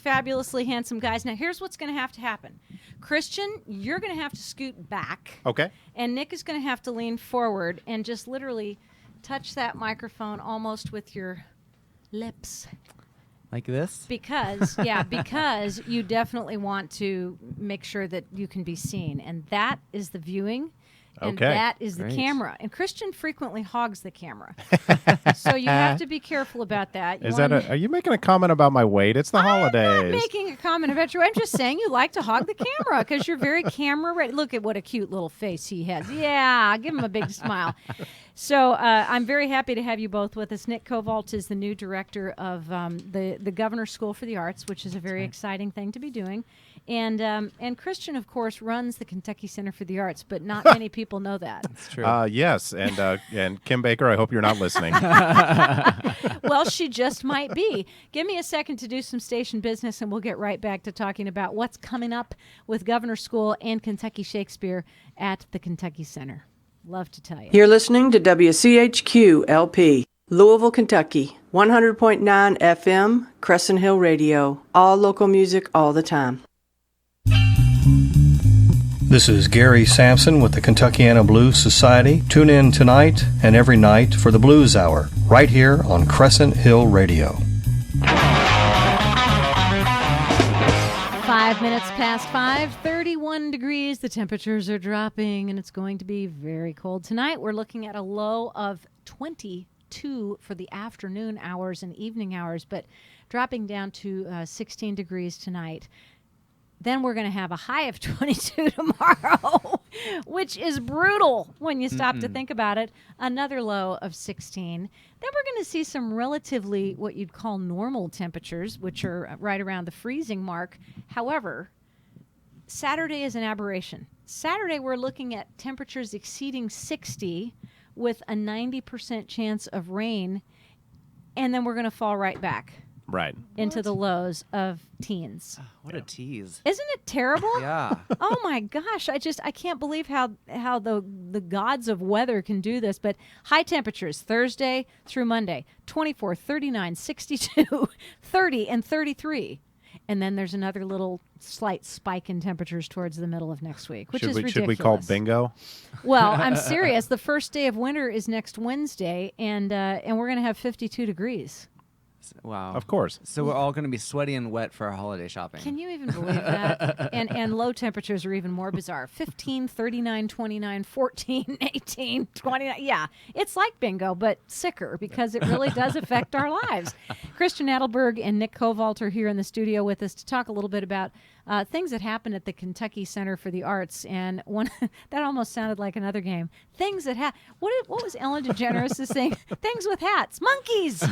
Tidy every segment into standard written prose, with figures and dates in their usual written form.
fabulously handsome guys. Now, here's what's going to happen. Christian, you're going to have to scoot back. Okay. And Nick is going to have to lean forward and just literally touch that microphone almost with your lips. Like this? Because you definitely want to make sure that you can be seen. And that is the viewing. And that is the camera. And Christian frequently hogs the camera. So you have to be careful about that. Are you making a comment about my weight? It's the holidays. I'm not making a comment about you. I'm just saying you like to hog the camera because you're very camera ready. Look at what a cute little face he has. Yeah, give him a big smile. So I'm very happy to have you both with us. Nick Covault is the new director of the Governor's School for the Arts, which is a very exciting thing to be doing. And Christian, of course, runs the Kentucky Center for the Arts, but not many people know that. That's true. Yes, and Kim Baker, I hope you're not listening. Well, she just might be. Give me a second to do some station business, and we'll get right back to talking about what's coming up with Governor's School and Kentucky Shakespeare at the Kentucky Center. Love to tell you. You're listening to WCHQ LP, Louisville, Kentucky, 100.9 FM, Crescent Hill Radio. All local music all the time. This is Gary Sampson with the Kentuckiana Blues Society. Tune in tonight and every night for the Blues Hour, right here on Crescent Hill Radio. 5 minutes past 5, 31 degrees. The temperatures are dropping, and it's going to be very cold tonight. We're looking at a low of 22 for the afternoon hours and evening hours, but dropping down to 16 degrees tonight. Then we're going to have a high of 22 tomorrow, which is brutal when you stop to think about it. Another low of 16. Then we're going to see some relatively what you'd call normal temperatures, which are right around the freezing mark. However, Saturday is an aberration. Saturday, we're looking at temperatures exceeding 60 with a 90% chance of rain, and then we're going to fall right back. Right. Into the lows of teens. What a tease. Isn't it terrible? Yeah. Oh my gosh, I can't believe how the gods of weather can do this. But high temperatures Thursday through Monday, 24, 39, 62, 30, and 33. And then there's another little slight spike in temperatures towards the middle of next week, which is ridiculous. Should we call bingo? Well, I'm serious. The first day of winter is next Wednesday, and we're going to have 52 degrees. Wow. Of course. So we're all going to be sweaty and wet for our holiday shopping. Can you even believe that? And low temperatures are even more bizarre. 15, 39, 29, 14, 18, 29. Yeah, it's like bingo, but sicker because it really does affect our lives. Christian Adelberg and Nick Covault are here in the studio with us to talk a little bit about things that happened at the Kentucky Center for the Arts. And one that almost sounded like another game. Things that what was Ellen DeGeneres saying? Things with hats. Monkeys!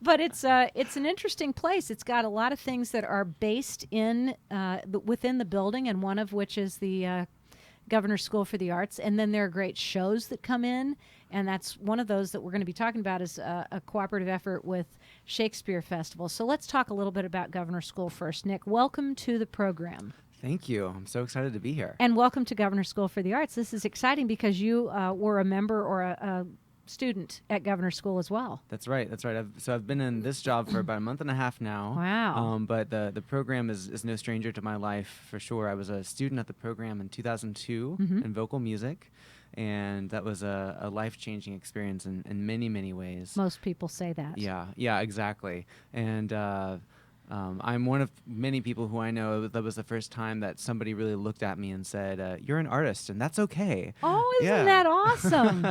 But it's an interesting place. It's got a lot of things that are based in within the building, and one of which is the Governor's School for the Arts. And then there are great shows that come in, and that's one of those that we're going to be talking about is a cooperative effort with Shakespeare Festival. So let's talk a little bit about Governor's School first. Nick, welcome to the program. Thank you. I'm so excited to be here. And welcome to Governor's School for the Arts. This is exciting because you were a member or a student at Governor's School as well. That's right. I've been in this job for about a month and a half now. Wow. But the program is no stranger to my life for sure. I was a student at the program in 2002 in vocal music, and that was a life-changing experience in many, many ways. Most people say that. Yeah, exactly. And I'm one of many people who I know that was the first time that somebody really looked at me and said, you're an artist, and that's okay. Oh, isn't that awesome?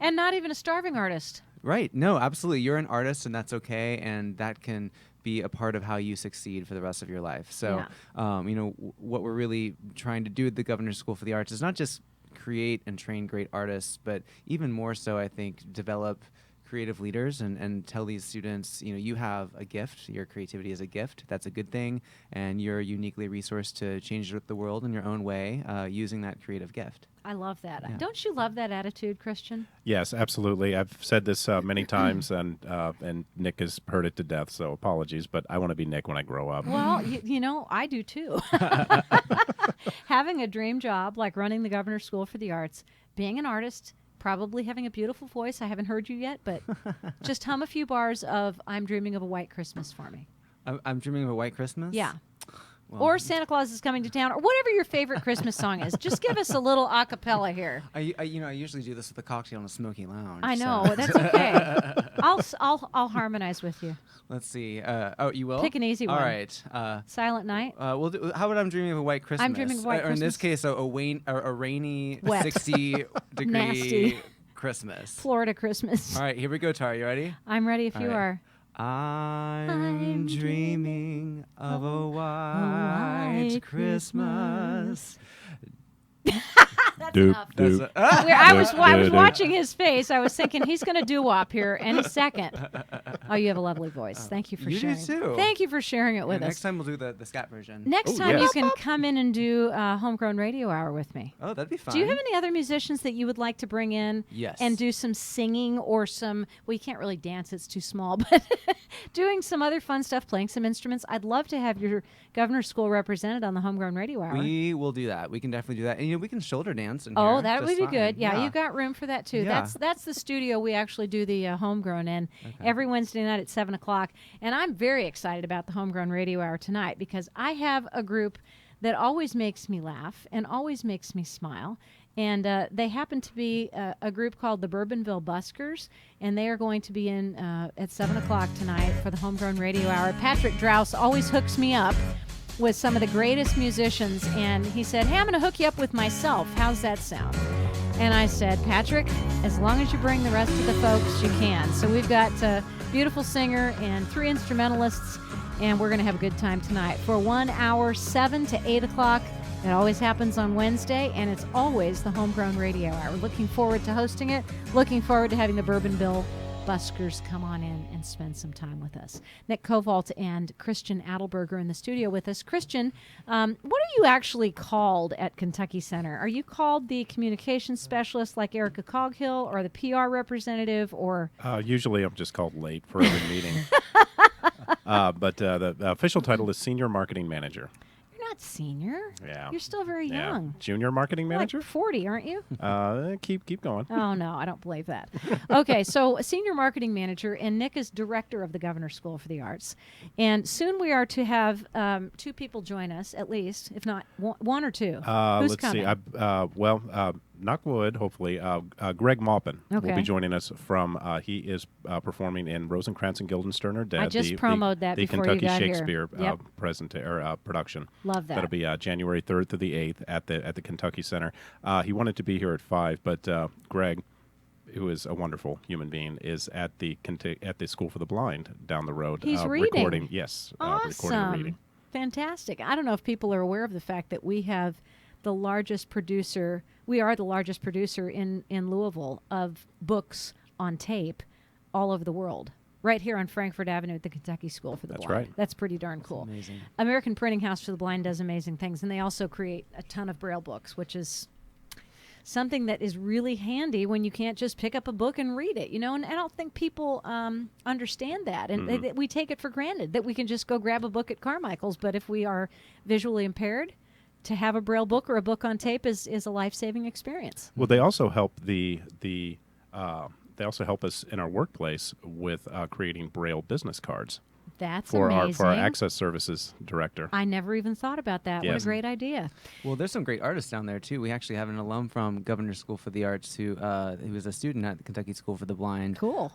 And not even a starving artist. Right. No, absolutely. You're an artist, and that's okay, and that can be a part of how you succeed for the rest of your life. So, what we're really trying to do at the Governor's School for the Arts is not just create and train great artists, but even more so, I think, develop creative leaders and tell these students, you have a gift. Your creativity is a gift. That's a good thing. And you're uniquely resourced to change the world in your own way using that creative gift. I love that. Yeah. Don't you love that attitude, Christian? Yes, absolutely. I've said this many times, and Nick has heard it to death, so apologies, but I want to be Nick when I grow up. Well, I do too. Having a dream job like running the Governor's School for the Arts, being an artist, probably having a beautiful voice. I haven't heard you yet, but just hum a few bars of I'm Dreaming of a White Christmas for me. I'm dreaming of a white Christmas. Yeah. Well, Or Santa Claus is coming to town, or whatever your favorite Christmas song is. Just give us a little a cappella here. I usually do this with a cocktail in a smoky lounge. I know, so. that's okay. I'll harmonize with you. Let's see. You will? Pick an easy one. All right. Silent Night. How about I'm dreaming of a white Christmas? I'm dreaming of a white Or in this Christmas. case, a rainy Wet. 60-degree Nasty. Christmas. Florida Christmas. All right, here we go, Tara. You ready? I'm ready if All you right. are. I'm dreaming of a white Christmas. That's Doop, enough. doop. I was Doop. watching his face. I was thinking he's going to doo-wop here any second. Oh, you have a lovely voice. Thank you for You do sharing. too. Thank you for sharing it with Yeah, us. next time we'll do the scat version. Next Oh, time yes. you can come in and do Homegrown Radio Hour with me. Oh, that'd be fun. Do you have any other musicians that you would like to bring in? Yes. And do some singing or some, well, you can't really dance, it's too small, but doing some other fun stuff, playing some instruments. I'd love to have your governor's school represented on the Homegrown Radio Hour. We will do that. We can definitely do that. And we can shoulder dance in Oh, here that would just be fine. good. Yeah, you've got room for that too. Yeah. That's the studio we actually do the Homegrown in every Wednesday night at 7 o'clock. And I'm very excited about the Homegrown Radio Hour tonight because I have a group that always makes me laugh and always makes me smile. And they happen to be a group called the Bourbonville Buskers, and they are going to be in at 7 o'clock tonight for the Homegrown Radio Hour. Patrick Drouse always hooks me up with some of the greatest musicians, and he said, hey, I'm going to hook you up with myself. How's that sound? And I said, Patrick, as long as you bring the rest of the folks, you can. So we've got a beautiful singer and 3 instrumentalists, and we're going to have a good time tonight for 1 hour, 7 to 8 o'clock. It always happens on Wednesday, and it's always the Homegrown Radio Hour. Looking forward to hosting it. Looking forward to having the Bourbonville Buskers come on in and spend some time with us. Nick Covault and Christian Adelberg are in the studio with us. Christian, what are you actually called at Kentucky Center? Are you called the communications specialist like Erica Coghill, or the PR representative, or? Usually I'm just called late for every meeting. But the official title is Senior Marketing Manager. You're not senior. Yeah. You're still very Yeah. young. Junior Marketing You're Manager? like 40, aren't you? Keep going. Oh, no, I don't believe that. Okay, so a senior marketing manager, and Nick is director of the Governor's School for the Arts. And soon we are to have 2 people join us, at least, if not one or 2. Who's Let's coming? see. Knock wood, hopefully. Greg Maupin will Okay. be joining us from, he is performing in Rosencrantz and Guildenstern are Dead. I just promoed that the before you Kentucky got here. Shakespeare Yep. production. Love that. That'll be January 3rd through the 8th at the Kentucky Center. He wanted to be here at 5, but Greg, who is a wonderful human being, is at the School for the Blind down the road. He's reading. Recording, yes. Recording and Awesome. reading. Fantastic. I don't know if people are aware of the fact that we have the largest producer. We are the largest producer in Louisville of books on tape all over the world. Right here on Frankfort Avenue at the Kentucky School for the That's Blind. right. That's pretty darn cool. amazing. American Printing House for the Blind does amazing things, and they also create a ton of Braille books, which is something that is really handy when you can't just pick up a book and read it, and I don't think people understand that, and that we take it for granted that we can just go grab a book at Carmichael's, but if we are visually impaired, to have a Braille book or a book on tape is a life-saving experience. Well, they also help they also help us in our workplace with creating Braille business cards That's for amazing. our access services director. I never even thought about that. What Yes. a great idea. Well, there's some great artists down there too. We actually have an alum from Governor's School for the Arts who was a student at the Kentucky School for the Blind. Cool.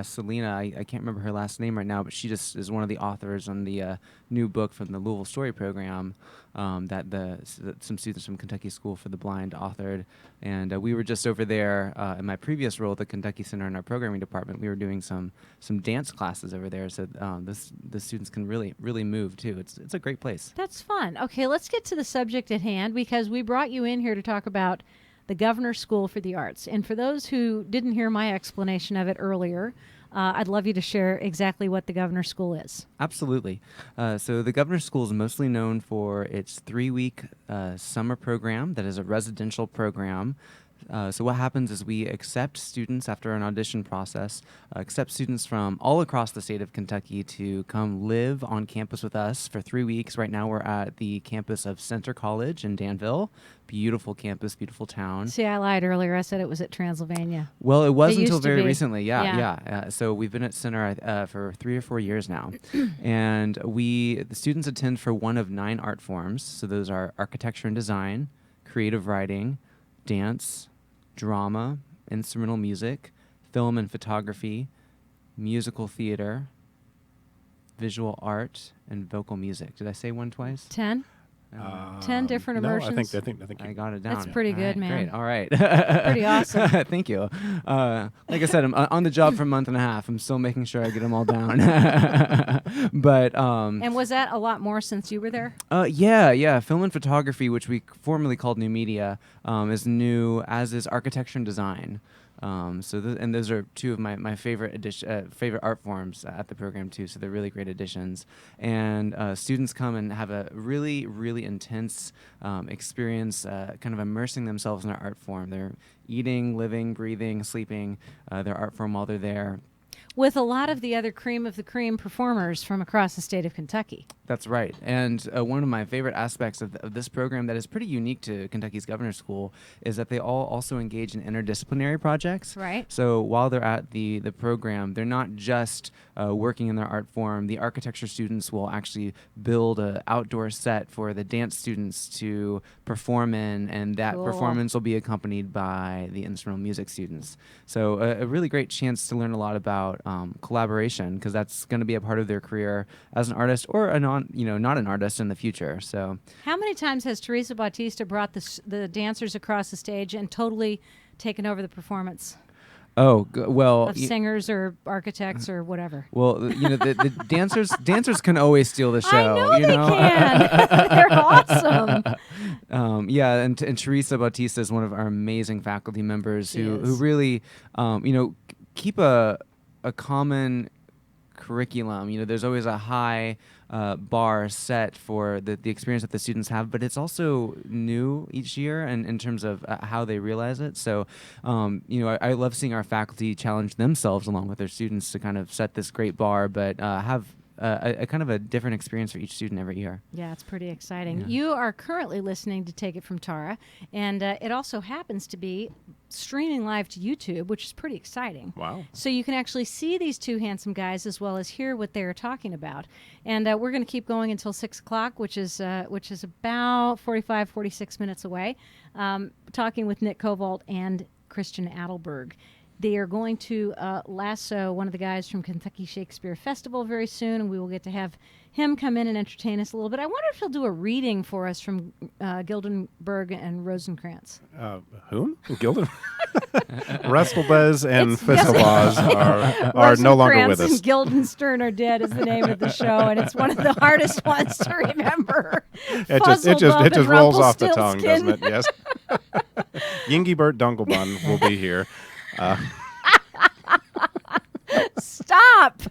Selena. I can't remember her last name right now, but she just is one of the authors on the new book from the Louisville Story Program that some students from Kentucky School for the Blind authored. And we were just over there in my previous role at the Kentucky Center in our programming department. We were doing some dance classes over there, so the students can really move too. It's a great place. That's fun. Okay, let's get to the subject at hand, because we brought you in here to talk about the Governor's School for the Arts. And for those who didn't hear my explanation of it earlier, I'd love you to share exactly what the Governor's School is. Absolutely. So the Governor's School is mostly known for its 3-week summer program that is a residential program So what happens is we accept students after an audition process, accept students from all across the state of Kentucky to come live on campus with us for 3 weeks. Right now we're at the campus of Center College in Danville. Beautiful campus, beautiful town. See, I lied earlier. I said it was at Transylvania. Well, it was It until used to very be. recently. Yeah, Yeah. yeah. So we've been at Center for 3 or 4 years now. And the students attend for one of 9 art forms. So those are architecture and design, creative writing, dance, drama, instrumental music, film and photography, musical theater, visual art, and vocal music. Did I say one twice? 10? 10 different no, immersions? I think I got it down. That's pretty good, man. Great. All right. Pretty awesome. Thank you. Like I said, I'm on the job for a month and a half. I'm still making sure I get them all down. But And was that a lot more since you were there? yeah. Film and photography, which we formerly called new media, is new, as is architecture and design. And those are two of my favorite favorite art forms at the program too. So they're really great additions. And students come and have a really, really intense experience, kind of immersing themselves in their art form. They're eating, living, breathing, sleeping their art form while they're there. With a lot of the other cream of the cream performers from across the state of Kentucky. That's right. And one of my favorite aspects of this program that is pretty unique to Kentucky's Governor's School is that they all also engage in interdisciplinary projects. Right. So while they're at the program, they're not just working in their art form. The architecture students will actually build an outdoor set for the dance students to perform in, and that Cool. performance will be accompanied by the instrumental music students. So a really great chance to learn a lot about collaboration, because that's going to be a part of their career as an artist or not an artist in the future. So How many times has Teresa Bautista brought the dancers across the stage and totally taken over the performance of singers or architects or whatever? Well, the dancers can always steal the show. I know you they know? can. They're awesome. And Teresa Bautista is one of our amazing faculty members who really, keep a common curriculum. There's always a high bar set for the experience that the students have, but it's also new each year and in terms of how they realize it. So, I love seeing our faculty challenge themselves along with their students to kind of set this great bar, but have a kind of a different experience for each student every year. Yeah, it's pretty exciting. Yeah. You are currently listening to Take It From Tara, and it also happens to be streaming live to YouTube, which is pretty exciting. Wow. So you can actually see these two handsome guys as well as hear what they're talking about. And we're going to keep going until 6 o'clock, which is about 45, 46 minutes away, talking with Nick Covault and Christian Adelberg. They are going to lasso one of the guys from Kentucky Shakespeare Festival very soon, and we will get to have him come in and entertain us a little bit. I wonder if he'll do a reading for us from Gildenberg and Rosencrantz. Whom? Gilden? Restelbez and Festivaz are no longer with us. And Guildenstern are dead is the name of the show, and it's one of the hardest ones to remember. It just rolls off the tongue, doesn't it? Yes. Yingibert Dunkelbun will be here. Stop!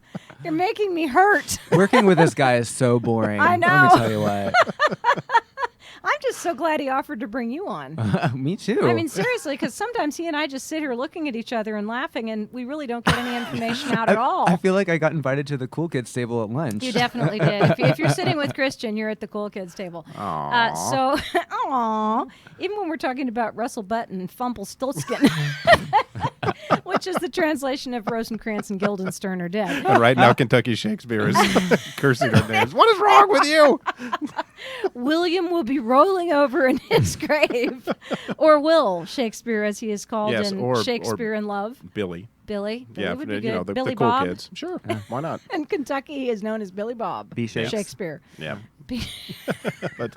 You're making me hurt. Working with this guy is so boring. I know. Let me tell you what. I'm just so glad he offered to bring you on. Me too. I mean, seriously, because sometimes he and I just sit here looking at each other and laughing, and we really don't get any information out at all. I feel like I got invited to the cool kids table at lunch. You definitely did. If you're sitting with Christian, you're at the cool kids table. Even when we're talking about Russell Butt and Fumpelstiltskin, which is the translation of Rosencrantz and Guildenstern are dead. And right now, Kentucky Shakespeare is cursing our names. What is wrong with you? William will be rolling over in his grave, or Will Shakespeare, as he is called Yes, in or Shakespeare in Love. Billy. Billy Yeah, would be good. the Billy cool Bob. kids. Sure, why not? In Kentucky, he is known as Billy Bob. B. Shakes. Shakespeare. Yeah. But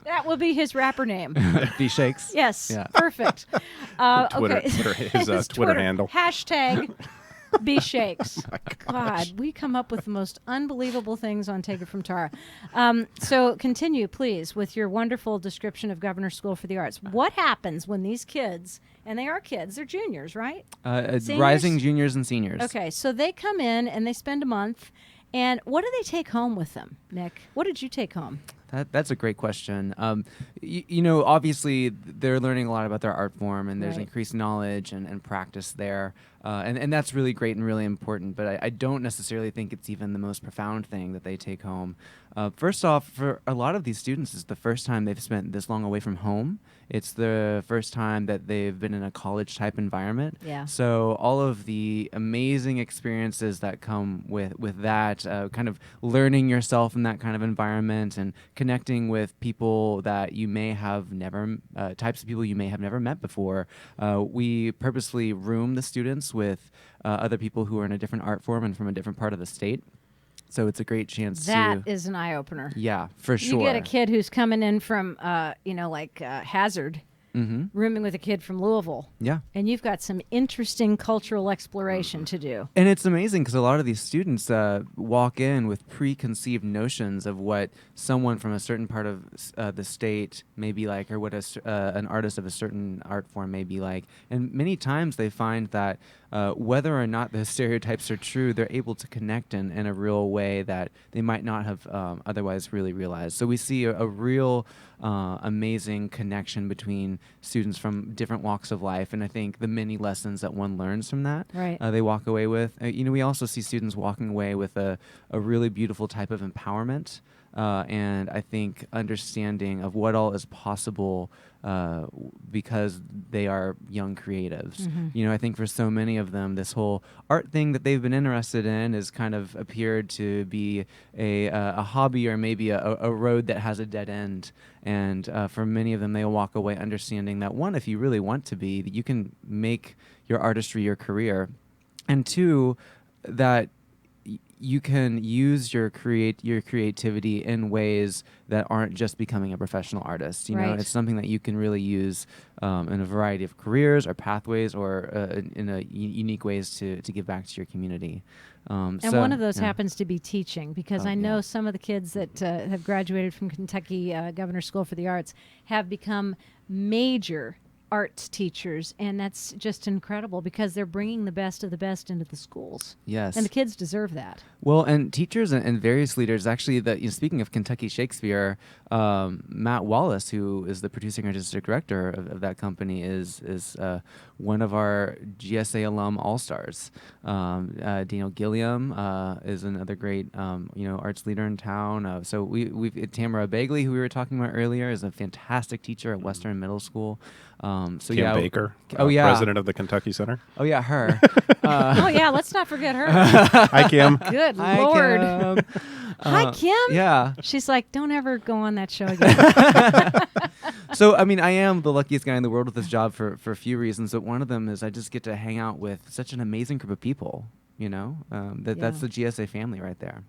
That will be his rapper name. B. Shakes. Yes, Yeah. perfect. His Twitter handle. Hashtag B Shakes. God, we come up with the most unbelievable things on Take It From Tara. So continue, please, with your wonderful description of Governor's School for the Arts. What happens when these kids, and they are kids, they're juniors, right? Rising juniors and seniors. Okay, so they come in and they spend a month. And what do they take home with them, Nick? What did you take home? That's a great question. Obviously they're learning a lot about their art form, and there's Right. increased knowledge and practice there, and that's really great and really important. But I don't necessarily think it's even the most profound thing that they take home. First off, for a lot of these students, it's the first time they've spent this long away from home. It's the first time that they've been in a college-type environment. Yeah. So all of the amazing experiences that come with that, kind of learning yourself in that kind of environment and connecting with people that you may have never, types of people you may have never met before. We purposely room the students with other people who are in a different art form and from a different part of the state. So it's a great chance That is an eye-opener. Yeah, for sure. You get a kid who's coming in from, Hazard, rooming with a kid from Louisville. Yeah. And you've got some interesting cultural exploration to do. And it's amazing because a lot of these students walk in with preconceived notions of what someone from a certain part of the state may be like, or what an artist of a certain art form may be like. And many times they find that whether or not the stereotypes are true, they're able to connect in a real way that they might not have otherwise really realized. So we see a real amazing connection between students from different walks of life, and I think the many lessons that one learns from that, Right. They walk away with. We also see students walking away with a really beautiful type of empowerment, and I think understanding of what all is possible because they are young creatives. I think for so many of them, this whole art thing that they've been interested in has kind of appeared to be a hobby, or maybe a road that has a dead end. And for many of them, they'll walk away understanding that, one, if you really want to be, that you can make your artistry your career, and two, that you can use your creativity in ways that aren't just becoming a professional artist. Right. It's something that you can really use in a variety of careers or pathways, or in unique ways to give back to your community. And one of those happens to be teaching, because I know yeah. some of the kids that have graduated from Kentucky Governor's School for the Arts have become major arts teachers, and that's just incredible because they're bringing the best of the best into the schools. Yes. And the kids deserve that. Well, and teachers and various leaders, actually, speaking of Kentucky Shakespeare, Matt Wallace, who is the producing artistic director of that company, is one of our GSA alum all-stars. Daniel Gilliam is another great arts leader in town. So we've Tamara Bagley, who we were talking about earlier, is a fantastic teacher at Western Middle School. Kim Baker, president of the Kentucky Center. Oh yeah, her. Oh yeah, let's not forget her. Hi, Kim. Good Hi, Lord. Kim. Hi, Kim. Yeah. She's like, don't ever go on that show again. So, I am the luckiest guy in the world with this job for a few reasons, but one of them is I just get to hang out with such an amazing group of people, That's the GSA family right there.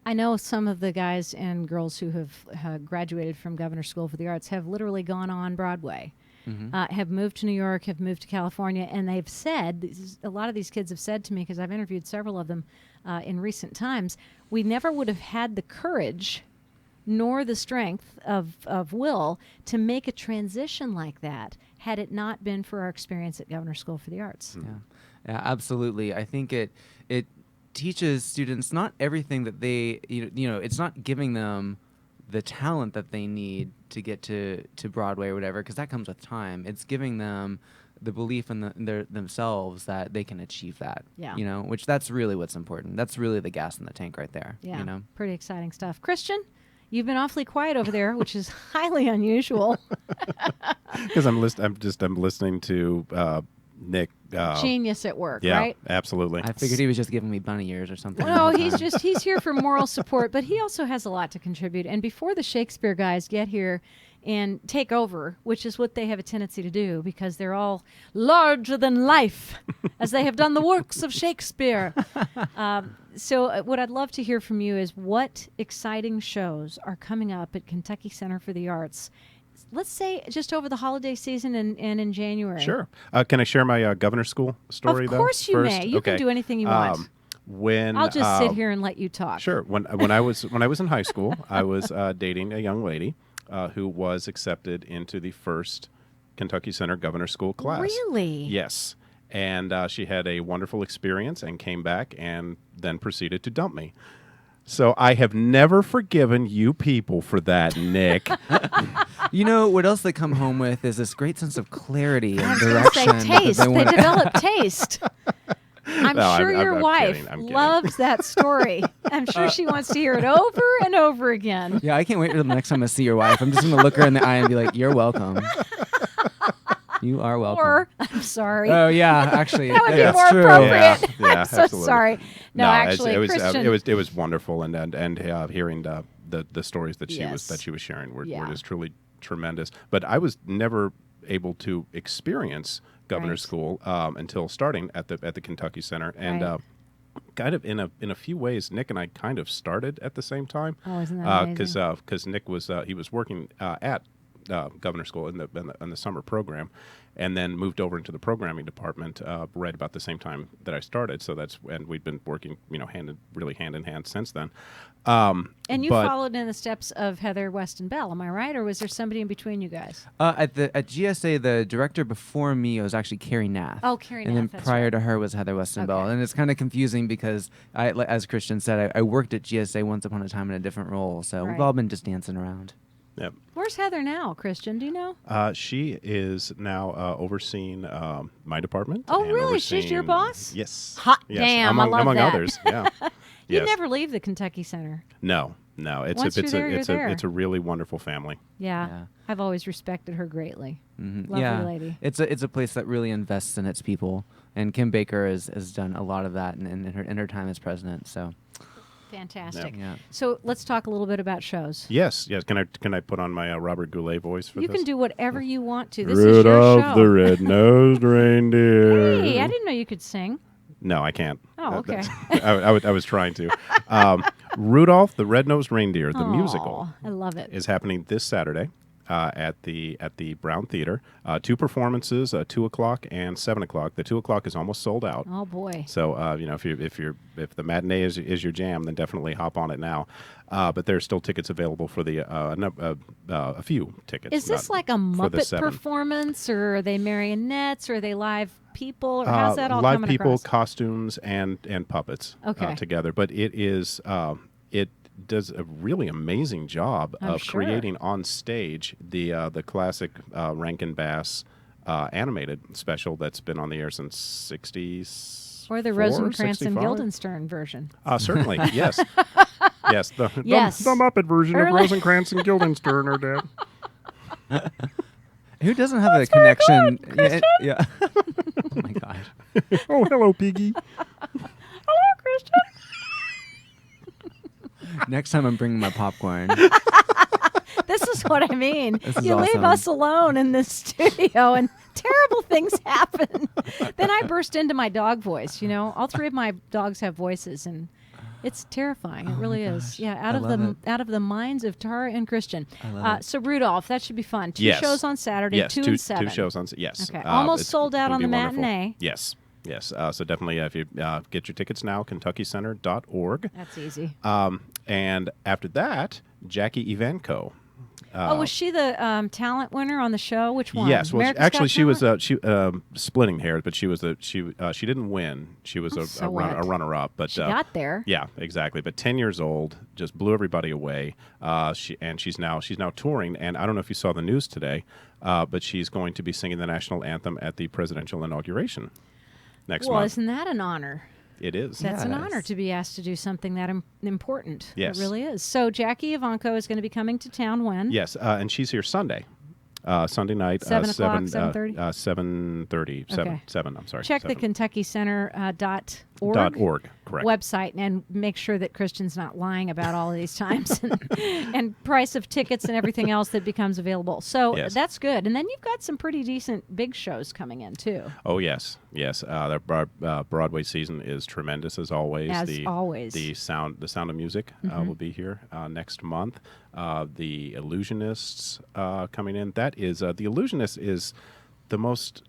I know some of the guys and girls who have graduated from Governor's School for the Arts have literally gone on Broadway. Have moved to New York, have moved to California, and they've said, a lot of these kids have said to me, because I've interviewed several of them in recent times, we never would have had the courage nor the strength of will to make a transition like that had it not been for our experience at Governor's School for the Arts. Yeah, absolutely. I think it teaches students not everything that they, it's not giving them the talent that they need to get to Broadway or whatever, because that comes with time. It's giving them the belief in themselves that they can achieve that. Yeah. Which that's really what's important. That's really the gas in the tank right there. Yeah. Pretty exciting stuff. Christian, you've been awfully quiet over there, which is highly unusual. Because I'm listening to Nick. Genius at work, yeah, right? Absolutely. I figured he was just giving me bunny ears or something. No, he's here for moral support, but he also has a lot to contribute. And before the Shakespeare guys get here and take over, which is what they have a tendency to do, because they're all larger than life, as they have done the works of Shakespeare. So what I'd love to hear from you is what exciting shows are coming up at Kentucky Center for the Arts, let's say just over the holiday season and in January. Sure. Can I share my Governor's School story, though? Of course you may. You can do anything you want. I'll just sit here and let you talk. Sure. When I was in high school, I was dating a young lady who was accepted into the first Kentucky Center Governor's School class. Really? Yes. And she had a wonderful experience and came back and then proceeded to dump me. So I have never forgiven you people for that, Nick. You know what else they come home with is this great sense of clarity and I was gonna direction. say that taste. they They wanna- develop taste. I'm No, sure I'm your wife kidding. I'm kidding. loves that story. I'm sure she wants to hear it over and over again. Yeah, I can't wait for the next time I see your wife. I'm just going to look her in the eye and be like, "You're welcome. You are welcome." Or, I'm sorry. Oh yeah, actually, That would be that's more true. appropriate. Yeah, I'm so absolutely. sorry. No, actually, it was Christian. it was wonderful, and hearing the stories that she was sharing were just truly tremendous. But I was never able to experience Governor's School until starting at the Kentucky Center, and kind of in a few ways, Nick and I kind of started at the same time. Oh, isn't that amazing? Because Nick was he was working at Governor's School in the summer program, and then moved over into the programming department right about the same time that I started. So and we've been working hand in hand since then. And you followed in the steps of Heather Weston Bell, am I right? Or was there somebody in between you guys? At GSA, the director before me was actually Carrie Nath. Oh, Carrie and Nath, then that's prior right. to her was Heather Weston Bell. Okay. And it's kind of confusing because, as Christian said, I worked at GSA once upon a time in a different role. So we've Right. all been just dancing around. Yep. Where's Heather now, Christian? Do you know? She is now overseeing my department. Oh, and really? She's your overseeing- boss? Yes. Hot Yes. damn, I Among, love among that. others. Yeah. You Yes. never leave the Kentucky Center. No. It's Once you're there, you're there. it's a really wonderful family. Yeah. Yeah. I've always respected her greatly. Mhm. Lovely yeah. lady. It's a place that really invests in its people, and Kim Baker has done a lot of that in her time as president. So Fantastic. Yeah. So let's talk a little bit about shows. Yes. Can I put on my Robert Goulet voice for You this? can do whatever you want to. This is your show. the red-nosed reindeer. Hey, I didn't know you could sing. No, I can't. Oh, okay. I was trying to. Rudolph the Red-Nosed Reindeer, the musical, I love it. is happening this Saturday at the Brown Theater. 2 performances, 2:00 and 7:00. The 2:00 is almost sold out. Oh boy. So if the matinee is your jam, then definitely hop on it now. But there's still tickets available for a few tickets. Is this not like a for the Muppet 7. performance, or are they marionettes, or are they live people, or how's that all live coming people, across? costumes, and puppets Okay. together. But it is it does a really amazing job I'm of sure. creating on stage the classic Rankin Bass animated special that's been on the air since '60s. Or the Rosencrantz and 65? Guildenstern version. Certainly, yes. Yes, Yes. the Muppet version Early- of Rosencrantz and Guildenstern are dead. who doesn't have a connection? Yeah. Oh my God. Oh, hello, Piggy. Hello, Christian. Next time I'm bringing my popcorn. This is what I mean. This is You leave awesome. us alone in this studio, and terrible things happen. Then I burst into my dog voice. All 3 of my dogs have voices, and it's terrifying. It really is. Yeah, I love out of the minds of Tara and Christian. I love it. So Rudolph, that should be fun. 2 Yes. shows on Saturday, Yes, 2 2 and 7. shows on. Yes. Okay, almost It's sold out gonna on be the wonderful. matinee. Yes. So definitely, if you get your tickets now, KentuckyCenter.org. That's easy. And after that, Jackie Ivanko. Was she the talent winner on the show? Which one? Yes, well, America's actually, Got she was Talent? splitting hairs, but she was she didn't win. She was so a what? runner-up, but She got there. Yeah, exactly. But 10 years old, just blew everybody away. She's now touring, and I don't know if you saw the news today, but she's going to be singing the national anthem at the presidential inauguration next Well, month. isn't that an honor? It is. That's an Yes. honor to be asked to do something that important. Yes. It really is. So Jackie Ivanko is going to be coming to town when? Yes, and she's here Sunday. Sunday night, 7 o'clock, 7:30? 7:30. Okay. 7, I'm sorry. Check the 7. KentuckyCenter.org .org, correct. website and make sure that Christian's not lying about all of these times and price of tickets and everything else that becomes available. So Yes. that's good. And then you've got some pretty decent big shows coming in too. Oh yes. The Broadway season is tremendous as always. As always. The Sound of Music will be here next month. The Illusionists coming in. That is The Illusionist is the most,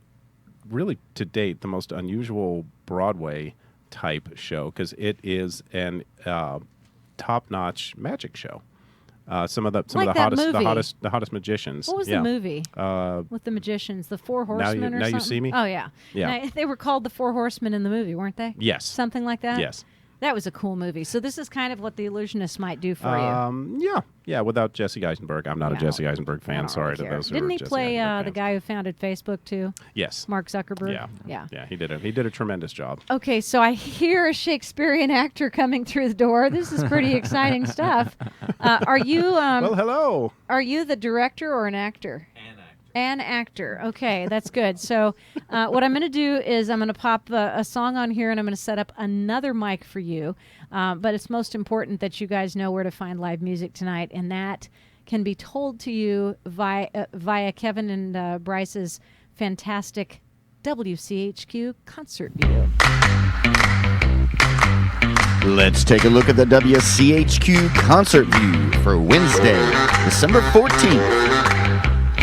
really to date, the most unusual Broadway type show because it is an top-notch magic show. Some of the Like that movie. hottest magicians. What was the movie with the magicians? The Four Horsemen or Now something? You See Me? Oh, yeah. Yeah. Now, they were called the Four Horsemen in the movie, weren't they? Yes. Something like that? Yes. That was a cool movie. So this is kind of what The Illusionist might do for you. Yeah. Without Jesse Eisenberg, I'm not a Jesse Eisenberg fan. Sorry to those who Didn't are he Jesse play Eisenberg the fans. guy who founded Facebook too? Yes. Mark Zuckerberg. Yeah. He did a tremendous job. Okay, so I hear a Shakespearean actor coming through the door. This is pretty exciting stuff. Are you? Well, hello. Are you the director or an actor? An actor. Okay, that's good. So what I'm going to do is I'm going to pop a song on here, and I'm going to set up another mic for you. But it's most important that you guys know where to find live music tonight, and that can be told to you via Kevin and Bryce's fantastic WCHQ concert view. Let's take a look at the WCHQ concert view for Wednesday, December 14th.